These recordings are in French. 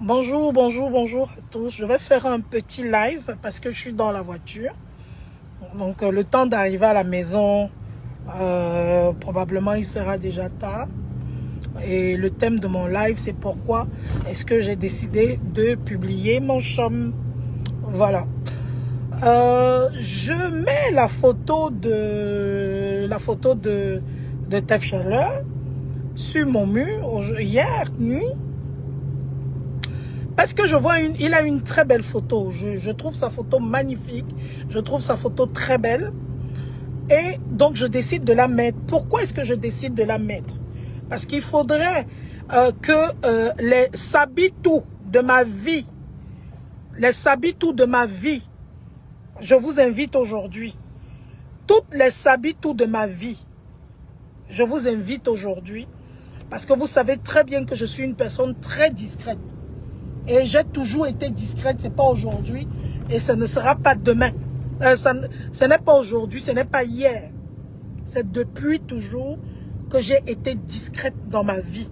Bonjour, bonjour, bonjour à tous. Je vais faire un petit live parce que je suis dans la voiture. Donc, le temps d'arriver à la maison, probablement il sera déjà tard. Et le thème de mon live, c'est pourquoi est-ce que j'ai décidé de publier mon chum. Voilà. Je mets la photo de Tef Chaleur sur mon mur hier nuit. Parce que je vois, il a une très belle photo. Je trouve sa photo magnifique. Je trouve sa photo très belle. Et donc, je décide de la mettre. Pourquoi est-ce que je décide de la mettre? Parce qu'il faudrait que les sabitou de ma vie, je vous invite aujourd'hui, toutes les sabitou de ma vie, je vous invite aujourd'hui, parce que vous savez très bien que je suis une personne très discrète. Et j'ai toujours été discrète, c'est pas aujourd'hui et ce ne sera pas demain. Ce n'est pas aujourd'hui, ce n'est pas hier. C'est depuis toujours que j'ai été discrète dans ma vie.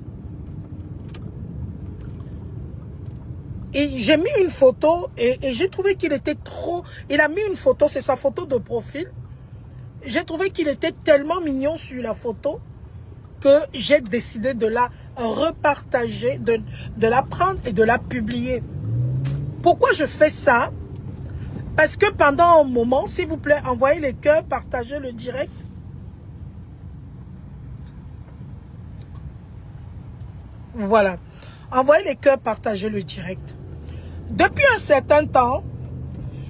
Et j'ai mis une photo et j'ai trouvé qu'il était trop... Il a mis une photo, c'est sa photo de profil. J'ai trouvé qu'il était tellement mignon sur la photo que j'ai décidé de la repartager, de la prendre et de la publier. Pourquoi je fais ça? Parce que pendant un moment, s'il vous plaît, envoyez les cœurs, partagez le direct. Voilà. Envoyez les cœurs, partagez le direct. Depuis un certain temps,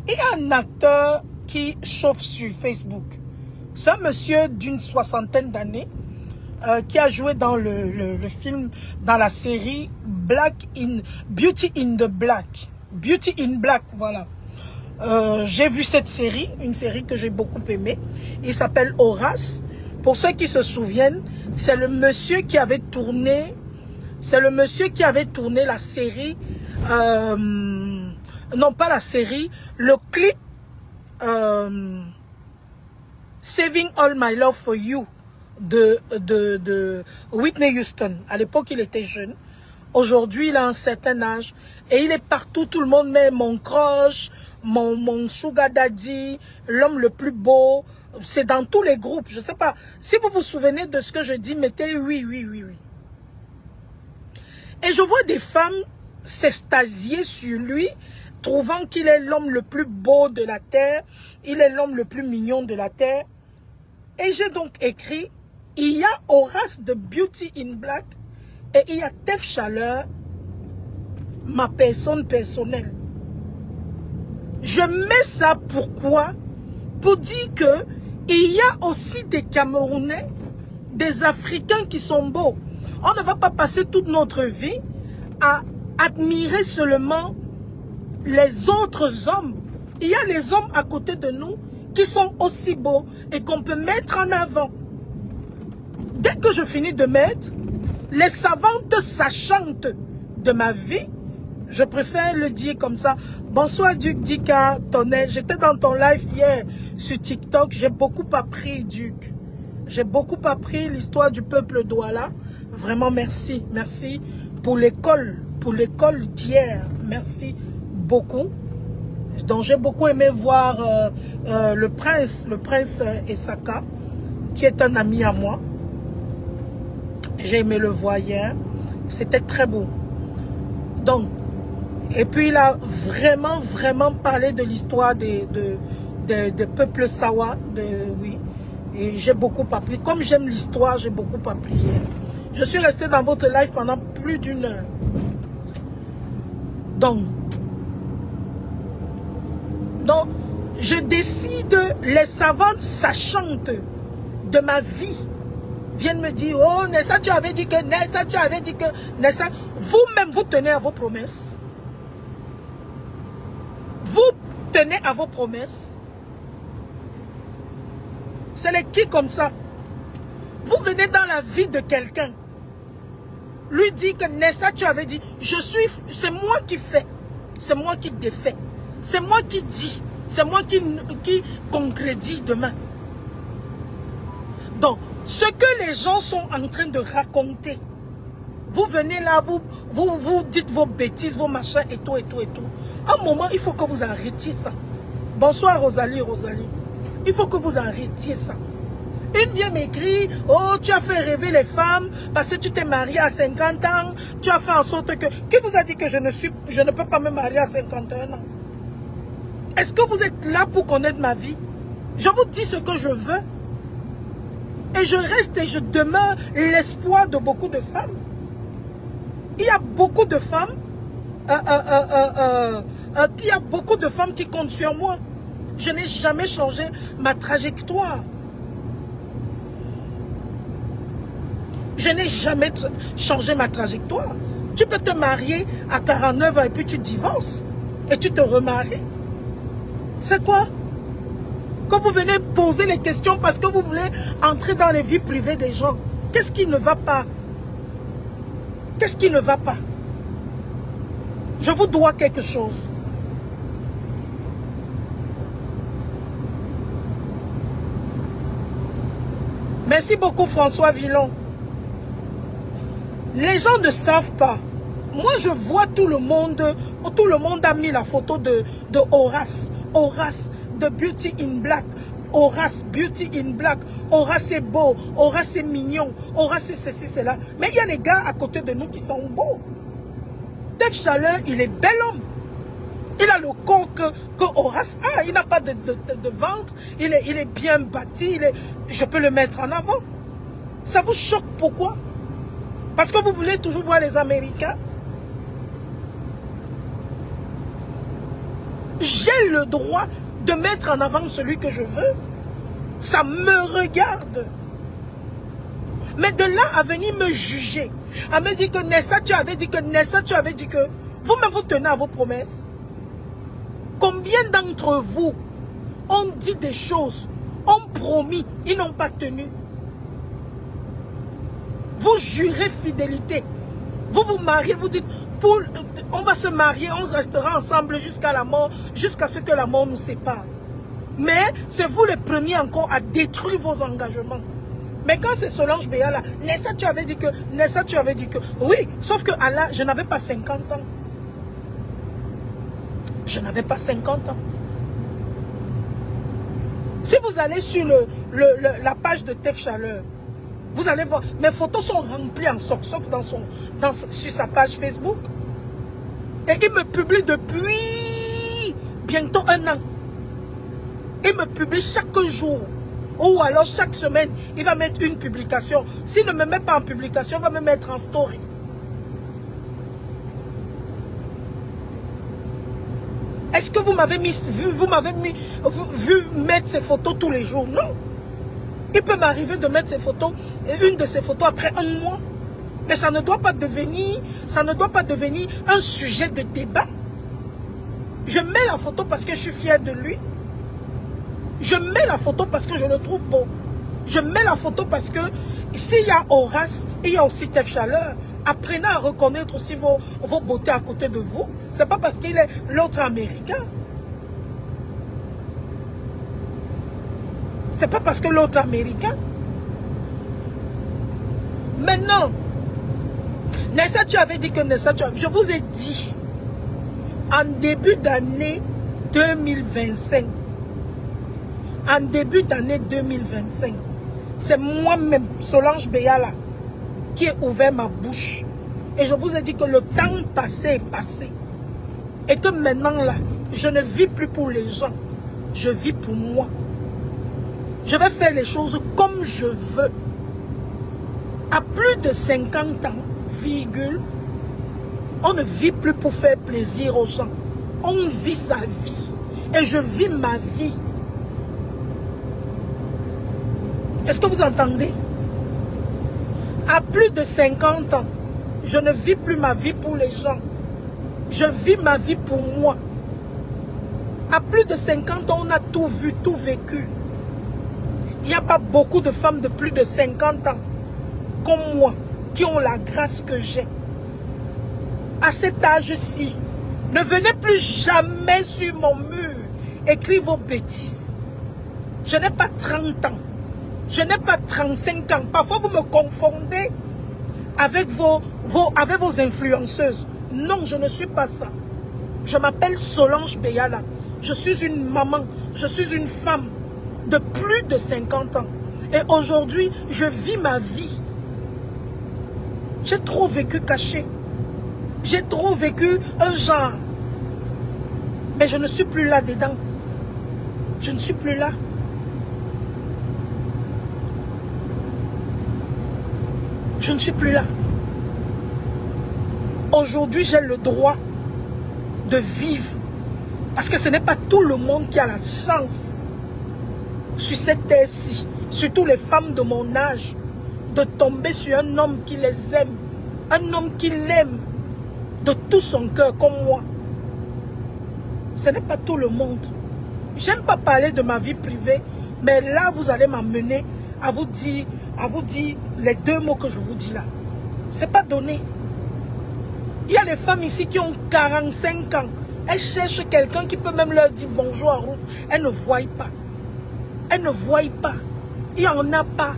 il y a un acteur qui chauffe sur Facebook. C'est un monsieur d'une soixantaine d'années qui a joué dans le film, dans la série Beauty in the Black. Beauty in Black, voilà. J'ai vu cette série, une série que j'ai beaucoup aimée. Il s'appelle Horace. Pour ceux qui se souviennent, c'est le monsieur qui avait tourné, la série, non pas la série, le clip Saving All My Love for You de Whitney Houston. À l'époque, il était jeune. Aujourd'hui, il a un certain âge et il est partout. Tout le monde met mon crush, mon sugar daddy, l'homme le plus beau. C'est dans tous les groupes. Je ne sais pas. Si vous vous souvenez de ce que je dis, mettez oui, oui, oui, oui. Et je vois des femmes s'extasier sur lui, trouvant qu'il est l'homme le plus beau de la terre. Il est l'homme le plus mignon de la terre. Et j'ai donc écrit, il y a Horace de Beauty in Black et il y a Tef Chaleur, ma personne personnelle. Je mets ça pourquoi? Pour dire que il y a aussi des Camerounais, des Africains qui sont beaux. On ne va pas passer toute notre vie à admirer seulement les autres hommes. Il y a les hommes à côté de nous qui sont aussi beaux et qu'on peut mettre en avant. Dès que je finis de mettre les savantes sachantes de ma vie, je préfère le dire comme ça. Bonsoir Duc Dika, Tonnet. J'étais dans ton live hier sur TikTok. J'ai beaucoup appris, Duc. J'ai beaucoup appris l'histoire du peuple Douala. Vraiment merci. Merci pour l'école d'hier. Merci beaucoup. Donc j'ai beaucoup aimé voir le prince Essaka, qui est un ami à moi. J'ai aimé le voir hier. C'était très beau. Donc, et puis il a vraiment, vraiment parlé de l'histoire des peuples Sawa. Oui. Et j'ai beaucoup appris. Comme j'aime l'histoire, j'ai beaucoup appris hier. Je suis resté dans votre live pendant plus d'1 heure. Donc, je décide, les savantes sachantes de ma vie viennent me dire, oh Nessa, tu avais dit que, Nessa, tu avais dit que, Nessa, vous-même, vous tenez à vos promesses. Vous tenez à vos promesses. C'est les qui comme ça? Vous venez dans la vie de quelqu'un, lui dit que Nessa, tu avais dit, c'est moi qui fais, c'est moi qui défais. C'est moi qui dis, c'est moi qui concrétise demain. Donc, ce que les gens sont en train de raconter, Vous venez là, vous dites vos bêtises, vos machins et tout, et tout, et tout. À un moment, il faut que vous arrêtiez ça. Bonsoir Rosalie, Rosalie. Il faut que vous arrêtiez ça. Une vient m'écrire, oh, tu as fait rêver les femmes parce que tu t'es marié à 50 ans. Tu as fait en sorte que... Qui vous a dit que je ne peux pas me marier à 51 ans? Est-ce que vous êtes là pour connaître ma vie? Je vous dis ce que je veux. Et je reste et je demeure l'espoir de beaucoup de femmes. Il y a beaucoup de femmes, il y a beaucoup de femmes qui comptent sur moi. Je n'ai jamais changé ma trajectoire. Je n'ai jamais changé ma trajectoire. Tu peux te marier à 49 ans et puis tu divorces. Et tu te remaries. C'est quoi? Quand vous venez poser les questions parce que vous voulez entrer dans les vies privées des gens. Qu'est-ce qui ne va pas? Qu'est-ce qui ne va pas? Je vous dois quelque chose. Merci beaucoup François Villon. Les gens ne savent pas. Moi je vois tout le monde a mis la photo de Horace. Horace de Beauty in Black. Horace, Beauty in Black. Horace est beau. Horace est mignon. Horace est ceci, cela. Mais il y a des gars à côté de nous qui sont beaux. Tef Chaleur, il est bel homme. Il a le corps que Horace a. Il n'a pas de ventre. Il est bien bâti. Je peux le mettre en avant. Ça vous choque pourquoi? Parce que vous voulez toujours voir les Américains. J'ai le droit de mettre en avant celui que je veux. Ça me regarde. Mais de là à venir me juger, à me dire que Nessa, tu avais dit que Nessa, tu avais dit que... Vous-même, vous tenez à vos promesses. Combien d'entre vous ont dit des choses, ont promis, ils n'ont pas tenu? Vous jurez fidélité. Vous vous mariez, vous dites, on va se marier, on restera ensemble jusqu'à la mort, jusqu'à ce que la mort nous sépare. Mais c'est vous les premiers encore à détruire vos engagements. Mais quand c'est Solange Béa là, Nessa tu avais dit que, Nessa tu avais dit que, oui, sauf que Allah, je n'avais pas 50 ans. Je n'avais pas 50 ans. Si vous allez sur la page de Tef Chaleur, vous allez voir, mes photos sont remplies en soc-soc sur sa page Facebook. Et il me publie depuis bientôt 1 an. Il me publie chaque jour. Ou alors chaque semaine, il va mettre une publication. S'il ne me met pas en publication, il va me mettre en story. Est-ce que vous m'avez vu mettre ces photos tous les jours? Non. Il peut m'arriver de mettre ces photos, une de ces photos après 1 mois. Mais ça ne doit pas devenir un sujet de débat. Je mets la photo parce que je suis fière de lui. Je mets la photo parce que je le trouve beau. Je mets la photo parce que s'il y a Horace, il y a aussi Tef Chaleur. Apprenez à reconnaître aussi vos beautés à côté de vous. C'est pas parce qu'il est l'autre américain. C'est pas parce que l'autre américain. Maintenant, Nessa, tu avais dit que Nessa, je vous ai dit, en début d'année 2025, en début d'année 2025, c'est moi-même, Solange Béa, qui ai ouvert ma bouche. Et je vous ai dit que le temps passé est passé. Et que maintenant, là, je ne vis plus pour les gens. Je vis pour moi. Je vais faire les choses comme je veux. À plus de 50 ans, virgule, on ne vit plus pour faire plaisir aux gens. On vit sa vie. Et je vis ma vie. Est-ce que vous entendez? À plus de 50 ans, je ne vis plus ma vie pour les gens. Je vis ma vie pour moi. À plus de 50 ans, on a tout vu, tout vécu. Il n'y a pas beaucoup de femmes de plus de 50 ans, comme moi, qui ont la grâce que j'ai. À cet âge-ci, ne venez plus jamais sur mon mur écrire vos bêtises. Je n'ai pas 30 ans. Je n'ai pas 35 ans. Parfois, vous me confondez avec avec vos influenceuses. Non, je ne suis pas ça. Je m'appelle Solange Beyala. Je suis une maman, je suis une femme de plus de 50 ans. Et aujourd'hui, je vis ma vie. J'ai trop vécu caché. J'ai trop vécu un genre. Mais je ne suis plus là-dedans. Je ne suis plus là. Je ne suis plus là. Aujourd'hui, j'ai le droit de vivre. Parce que ce n'est pas tout le monde qui a la chance sur cette terre-ci, surtout les femmes de mon âge, de tomber sur un homme qui les aime, un homme qui l'aime de tout son cœur comme moi. Ce n'est pas tout le monde. J'aime pas parler de ma vie privée, mais là vous allez m'amener à vous dire les deux mots que je vous dis là. C'est pas donné. Il y a des femmes ici qui ont 45 ans. Elles cherchent quelqu'un qui peut même leur dire bonjour en route. Elles ne voient pas. Elles ne voient pas. Il n'y en a pas.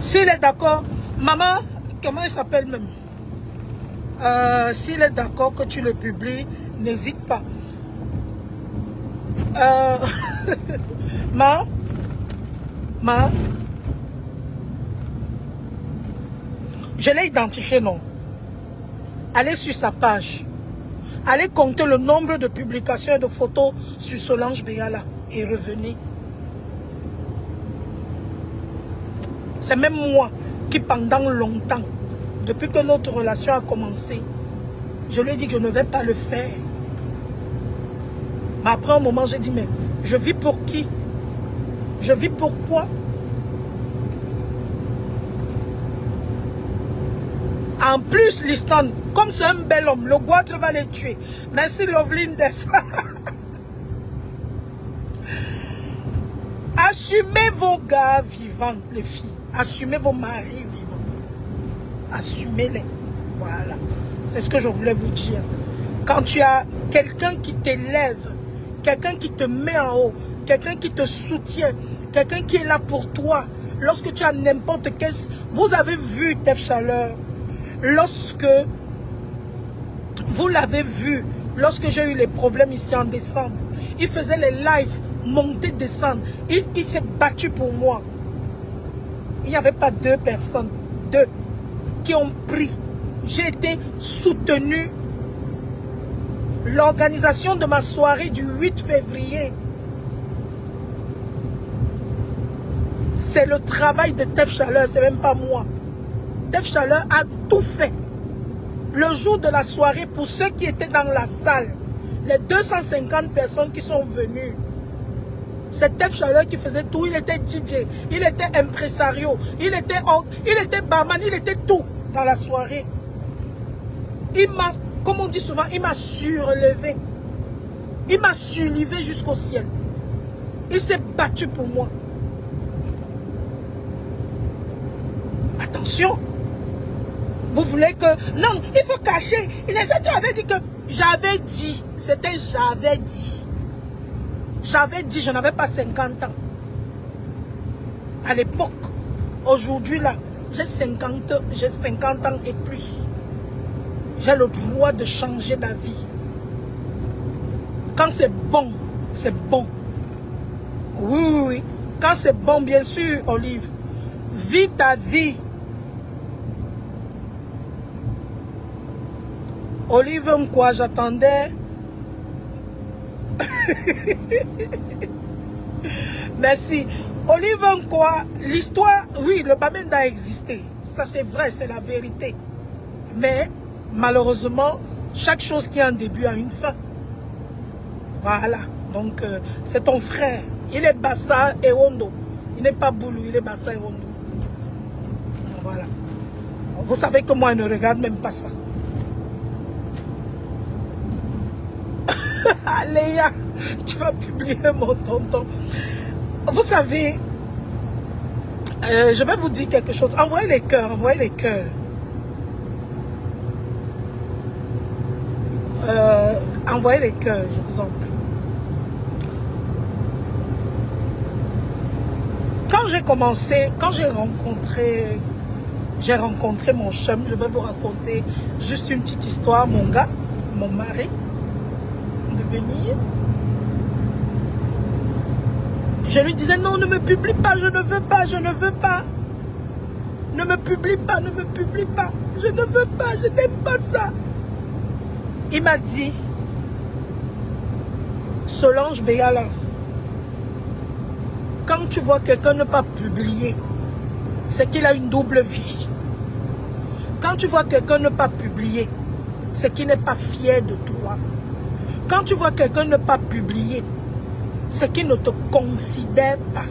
S'il est d'accord, maman, comment il s'appelle même? S'il est d'accord que tu le publies, n'hésite pas. Ma, je l'ai identifié, non? Allez sur sa page. Allez compter le nombre de publications et de photos sur Solange Beyala et revenez. C'est même moi qui, pendant longtemps, depuis que notre relation a commencé, je lui ai dit que je ne vais pas le faire. Mais après un moment, j'ai dit, mais je vis pour qui? Je vis pour quoi? En plus, Liston, comme c'est un bel homme, le goitre va les tuer. Merci, Loveline Dess. Assumez vos gars vivants, les filles. Assumez vos maris vivants. Assumez-les. Voilà. C'est ce que je voulais vous dire. Quand tu as quelqu'un qui t'élève, quelqu'un qui te met en haut, quelqu'un qui te soutient, quelqu'un qui est là pour toi, lorsque tu as n'importe quel... Vous avez vu Tef Chaleur, lorsque vous l'avez vu, lorsque j'ai eu les problèmes ici en décembre, il faisait les lives, monter, descendre. Il s'est battu pour moi. Il n'y avait pas deux personnes, deux, qui ont pris. J'ai été soutenu. L'organisation de ma soirée du 8 février, c'est le travail de Tef Chaleur, c'est même pas moi. Tef Chaleur a tout fait. Le jour de la soirée, pour ceux qui étaient dans la salle, les 250 personnes qui sont venues, c'est Tef Chaleur qui faisait tout. Il était DJ, il était impresario, il était barman, il était tout dans la soirée. Il m'a, comme on dit souvent, il m'a surlevé. Il m'a surlevé jusqu'au ciel. Il s'est battu pour moi. Attention. Vous voulez que... Non, il faut cacher. Il avait dit que... J'avais dit. C'était j'avais dit. J'avais dit, je n'avais pas 50 ans. À l'époque. Aujourd'hui, là, j'ai 50 ans et plus. J'ai le droit de changer d'avis. Quand c'est bon, c'est bon. Oui, oui, oui. Quand c'est bon, bien sûr, Olive. Vis ta vie. Olive, quoi, j'attendais. Merci. Olive, quoi, l'histoire, oui, le Bamenda a existé. Ça, c'est vrai, c'est la vérité. Mais, malheureusement, chaque chose qui a un début a une fin. Voilà. Donc, c'est ton frère. Il est Bassa et Rondo. Il n'est pas Boulou, il est Bassa et Rondo. Voilà. Vous savez que moi, je ne regarde même pas ça. Léa, tu vas publier mon tonton. Vous savez, je vais vous dire quelque chose. Envoyez les cœurs, envoyez les cœurs. Envoyez les cœurs, je vous en prie. quand j'ai commencé, quand j'ai rencontré mon chum, je vais vous raconter juste une petite histoire, mon gars, mon mari, de venir. Je lui disais, non, ne me publie pas, je ne veux pas, je ne veux pas. Ne me publie pas, ne me publie pas. Je ne veux pas, je n'aime pas ça. Il m'a dit, Solange Béala, quand tu vois quelqu'un ne pas publier, c'est qu'il a une double vie. Quand tu vois quelqu'un ne pas publier, c'est qu'il n'est pas fier de toi. Quand tu vois quelqu'un ne pas publier, c'est qu'il ne te considère pas.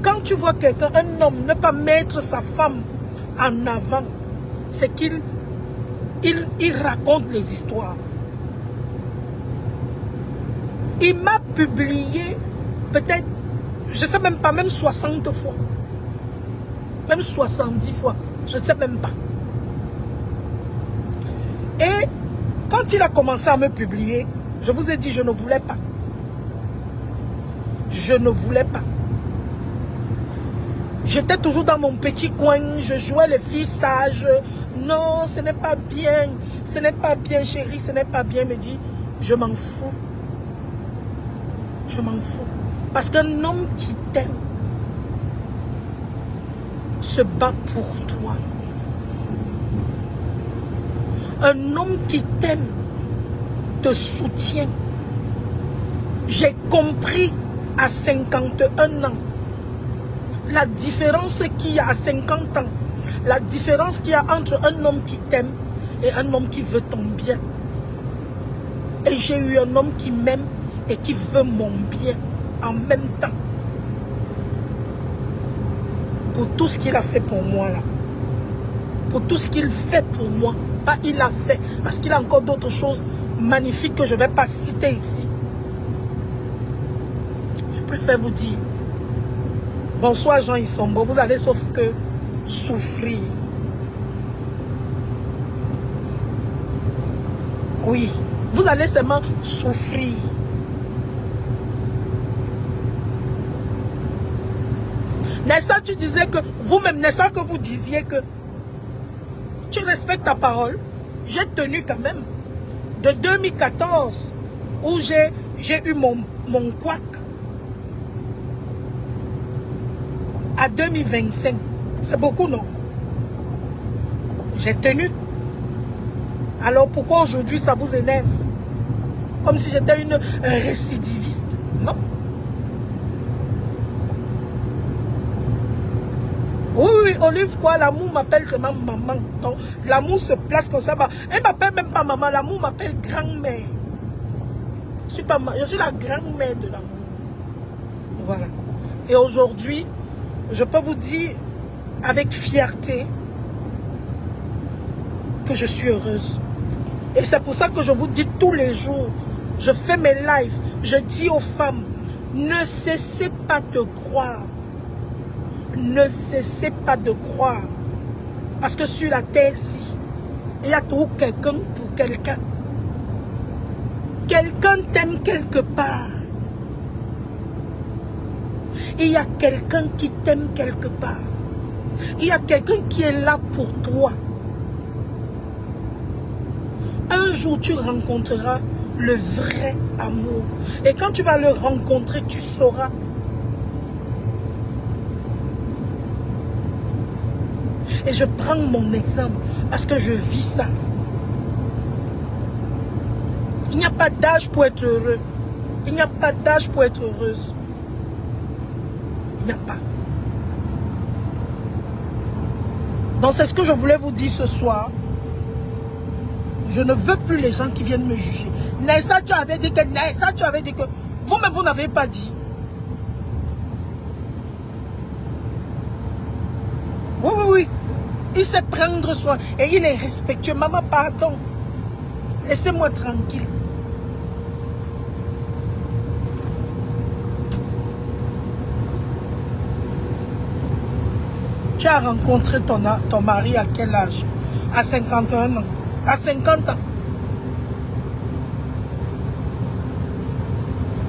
Quand tu vois quelqu'un, un homme, ne pas mettre sa femme en avant, c'est qu'il raconte les histoires. Il m'a publié peut-être, je ne sais même pas, même 60 fois. Même 70 fois, je ne sais même pas. Et quand il a commencé à me publier, je vous ai dit, je ne voulais pas. Je ne voulais pas. J'étais toujours dans mon petit coin, je jouais les filles sages. Non, ce n'est pas bien. Ce n'est pas bien, chérie, ce n'est pas bien. Il me dit, je m'en fous. Je m'en fous. Parce qu'un homme qui t'aime se bat pour toi. Un homme qui t'aime te soutient. J'ai compris à 51 ans la différence qu'il y a à 50 ans. La différence qu'il y a entre un homme qui t'aime et un homme qui veut ton bien. Et j'ai eu un homme qui m'aime et qui veut mon bien en même temps. Pour tout ce qu'il a fait pour moi là. Pour tout ce qu'il fait pour moi. Pas il a fait. Parce qu'il a encore d'autres choses magnifiques que je ne vais pas citer ici. Je préfère vous dire. Bonsoir Jean Issombo. Vous allez sauf que souffrir. Oui. Vous allez seulement souffrir. N'est-ce pas, tu disais que vous-même, n'est-ce pas que vous disiez que tu respectes ta parole? J'ai tenu quand même. De 2014, où j'ai eu mon couac, à 2025. C'est beaucoup, non? J'ai tenu. Alors pourquoi aujourd'hui ça vous énerve? Comme si j'étais une récidiviste. Non. Oui, oui, Olive, quoi, l'amour m'appelle seulement maman. Donc, l'amour se place comme ça. Elle m'appelle même pas maman, l'amour m'appelle grand-mère. Je suis la grand-mère de l'amour. Voilà. Et aujourd'hui, je peux vous dire avec fierté que je suis heureuse. Et c'est pour ça que je vous dis tous les jours, je fais mes lives, je dis aux femmes, ne cessez pas de croire. Ne cessez pas de croire. Parce que sur la terre-ci, il y a toujours quelqu'un pour quelqu'un. Quelqu'un t'aime quelque part. Il y a quelqu'un qui t'aime quelque part. Il y a quelqu'un qui est là pour toi. Un jour, tu rencontreras le vrai amour. Et quand tu vas le rencontrer, tu sauras. Et je prends mon exemple parce que je vis ça. Il n'y a pas d'âge pour être heureux. Il n'y a pas d'âge pour être heureuse. Il n'y a pas. Donc c'est ce que je voulais vous dire ce soir. Je ne veux plus les gens qui viennent me juger. Nessa, tu avais dit que... Nessa, tu avais dit que... Vous-même, vous n'avez pas dit. Oui, oui, oui. Il sait prendre soin. Et il est respectueux. Maman, pardon. Laissez-moi tranquille. Tu as rencontré ton mari à quel âge? À 51 ans. À 50 ans.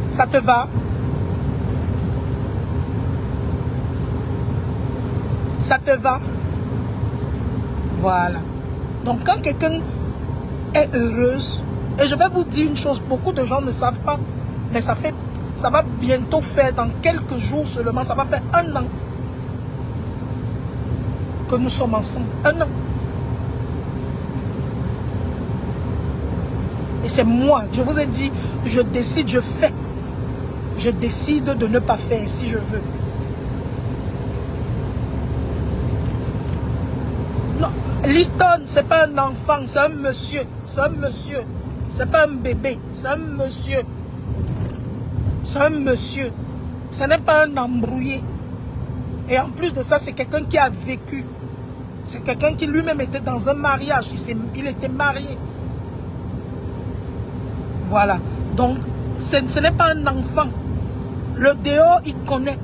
Ça te va? Ça te va? Voilà. Donc quand quelqu'un est heureuse, et je vais vous dire une chose, beaucoup de gens ne savent pas, mais ça va bientôt faire, dans quelques jours seulement, ça va faire 1 an que nous sommes ensemble. 1 an. Et c'est moi, je vous ai dit, je décide, je fais. Je décide de ne pas faire si je veux. Non, Liston, c'est pas un enfant, c'est un monsieur. C'est un monsieur. C'est pas un bébé, c'est un monsieur. C'est un monsieur. Ce n'est pas un embrouillé. Et en plus de ça, c'est quelqu'un qui a vécu. C'est quelqu'un qui lui-même était dans un mariage. Il était marié. Voilà. Donc, ce n'est pas un enfant. Le dehors, il connaît.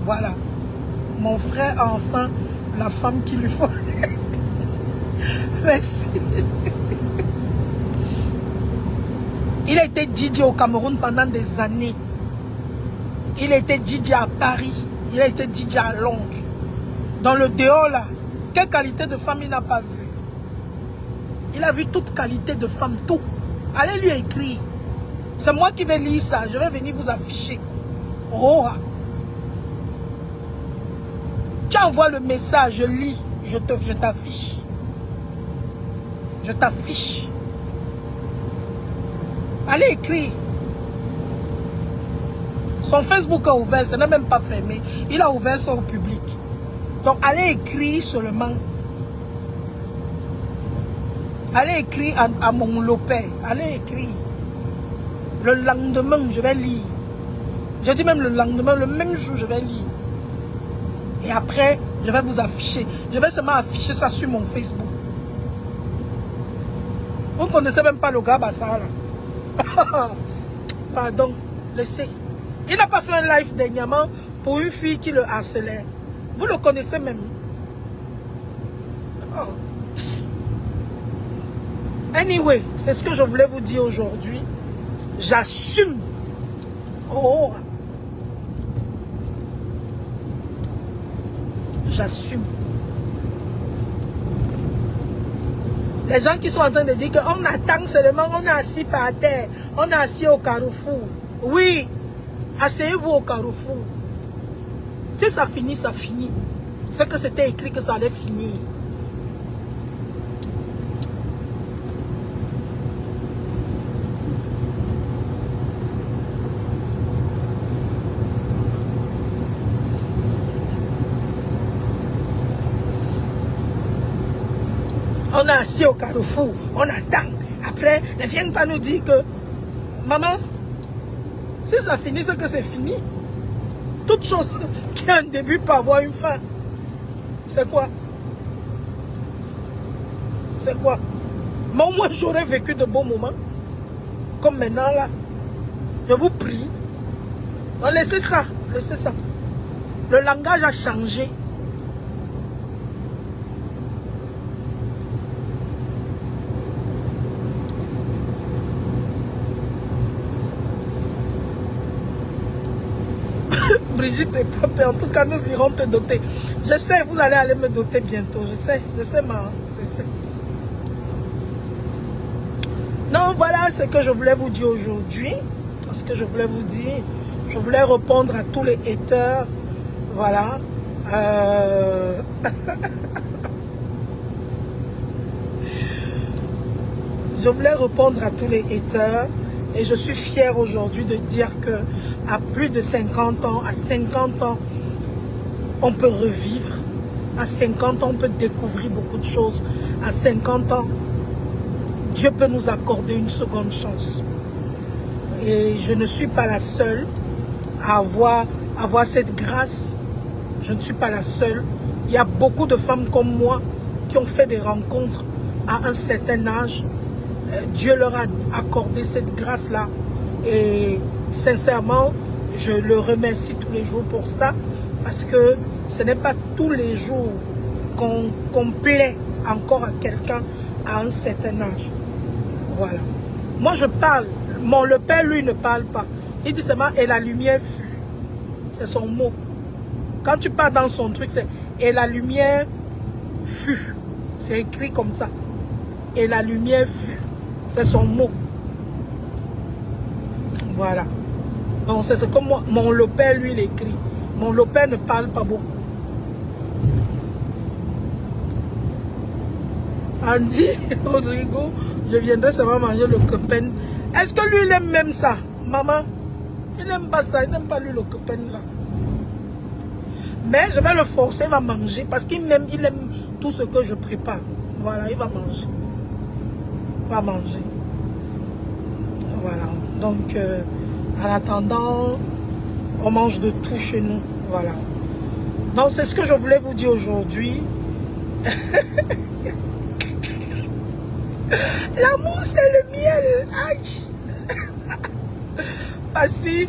Voilà. Mon frère a enfin la femme qu'il lui faut. Merci. Il a été DJ au Cameroun pendant des années. Il a été DJ à Paris. Il a été DJ à Londres. Dans le dehors là, quelle qualité de femme il n'a pas vu? Il a vu toute qualité de femme, tout. Allez lui écrire. C'est moi qui vais lire ça. Je vais venir vous afficher. Oh. Tu envoies le message, je lis. Je t'affiche. Je t'affiche. Allez écrire. Son Facebook a ouvert, ce n'est même pas fermé. Il a ouvert ça au public. Donc allez écrire seulement. Allez écrire à mon Lopé. Allez écrire. Le lendemain, je vais lire. Je dis même le lendemain, le même jour, je vais lire. Et après, je vais vous afficher. Je vais seulement afficher ça sur mon Facebook. Vous ne connaissez même pas le gars Bassara. Pardon, laissez. Il n'a pas fait un live dernièrement pour une fille qui le harcelait. Vous le connaissez même. Oh. Anyway, c'est ce que je voulais vous dire aujourd'hui. J'assume. Oh. J'assume. Les gens qui sont en train de dire qu'on attend seulement, on est assis par terre, on est assis au carrefour. Oui, asseyez-vous au carrefour. Si ça finit, ça finit. C'est que c'était écrit que ça allait finir. On est assis au carrefour, on attend. Après, ne viennent pas nous dire que, maman, si ça finit, c'est que c'est fini. Toute chose qui a un début peut avoir une fin. C'est quoi? C'est quoi? Mais au moins, j'aurais vécu de bons moments. Comme maintenant, là. Je vous prie. Non, laissez ça. Laissez ça. Le langage a changé. Brigitte est pas peur. En tout cas, nous irons te doter. Je sais, vous allez aller me doter bientôt. Je sais, ma. Je sais. Non, voilà ce que je voulais vous dire aujourd'hui. Ce que je voulais vous dire. Je voulais répondre à tous les haters. Voilà. Je voulais répondre à tous les haters. Et je suis fière aujourd'hui de dire que à plus de 50 ans, à 50 ans, on peut revivre. À 50 ans, on peut découvrir beaucoup de choses. À 50 ans, Dieu peut nous accorder une seconde chance. Et je ne suis pas la seule à avoir cette grâce. Je ne suis pas la seule. Il y a beaucoup de femmes comme moi qui ont fait des rencontres à un certain âge. Dieu leur a accordé cette grâce-là. Et sincèrement, je le remercie tous les jours pour ça. Parce que ce n'est pas tous les jours qu'on plaît encore à quelqu'un à un certain âge. Voilà. Moi, je parle. Le Père, lui, ne parle pas. Il dit seulement, et la lumière fut. C'est son mot. Quand tu pars dans son truc, c'est « Et la lumière fut ». C'est écrit comme ça. « Et la lumière fut ». C'est son mot. Voilà. Donc c'est comme moi, mon Lopère, lui, il écrit. Mon Lopère ne parle pas beaucoup. Andy Rodrigo, je viendrai seulement manger le copain. Est-ce que lui, il aime même ça, maman? Il n'aime pas ça, il n'aime pas lui le copain là. Mais je vais le forcer, il va manger parce qu'il aime tout ce que je prépare. Voilà, il va manger. Il va manger. Voilà. Donc, en attendant, on mange de tout chez nous. Voilà. Donc, c'est ce que je voulais vous dire aujourd'hui. L'amour, c'est le miel. Aïe. Passif.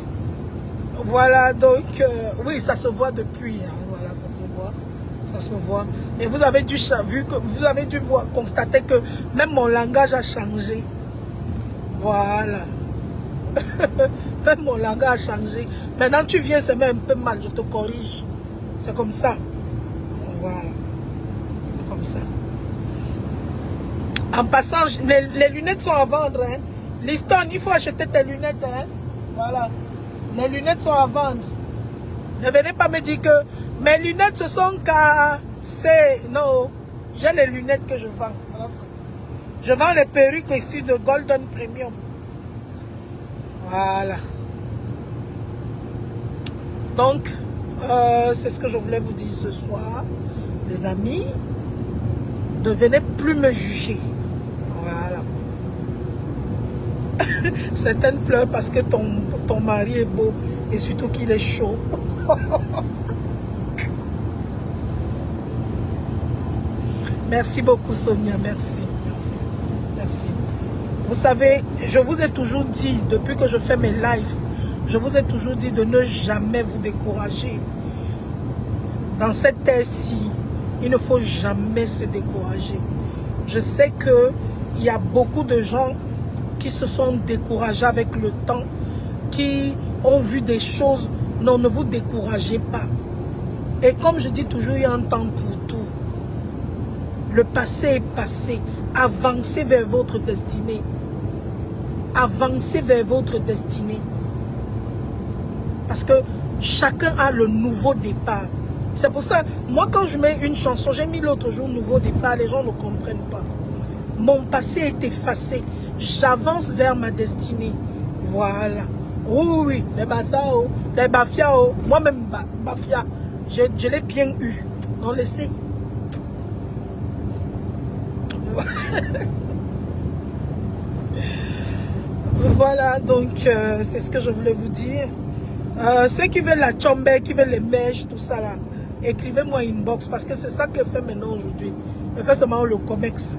Voilà, donc, oui, ça se voit depuis. Hein, voilà, ça se voit. Ça se voit. Et vous avez dû constater que même mon langage a changé. Voilà. Même mon langage a changé. Maintenant, tu viens, c'est même un peu mal, je te corrige. C'est comme ça. Voilà. C'est comme ça. En passant, les lunettes sont à vendre. Hein. Liston, il faut acheter tes lunettes. Hein. Voilà. Les lunettes sont à vendre. Ne venez pas me dire que mes lunettes ce sont cassées. Non. J'ai les lunettes que je vends. Je vends les perruques issues de Golden Premium. Voilà. Donc, c'est ce que je voulais vous dire ce soir. Les amis, ne venez plus me juger. Voilà. Certaines pleurent parce que ton mari est beau et surtout qu'il est chaud. Merci beaucoup Sonia, merci, merci, merci. Vous savez, je vous ai toujours dit, depuis que je fais mes lives, je vous ai toujours dit de ne jamais vous décourager. Dans cette terre-ci, il ne faut jamais se décourager. Je sais qu'il y a beaucoup de gens qui se sont découragés avec le temps, qui ont vu des choses. Non, ne vous découragez pas. Et comme je dis toujours, il y a un temps pour tout. Le passé est passé. Avancez vers votre destinée. Avancez vers votre destinée. Parce que chacun a le nouveau départ. C'est pour ça, moi quand je mets une chanson, j'ai mis l'autre jour nouveau départ, les gens ne comprennent pas. Mon passé est effacé. J'avance vers ma destinée. Voilà. Oui, oui, les bassao, les bafiao, moi-même bafia, je l'ai bien eu. Non, laissez. Voilà, donc c'est ce que je voulais vous dire. Ceux qui veulent la chombe, qui veulent les mèches, tout ça là, écrivez-moi inbox parce que c'est ça que fait maintenant aujourd'hui. Je fais seulement le comex.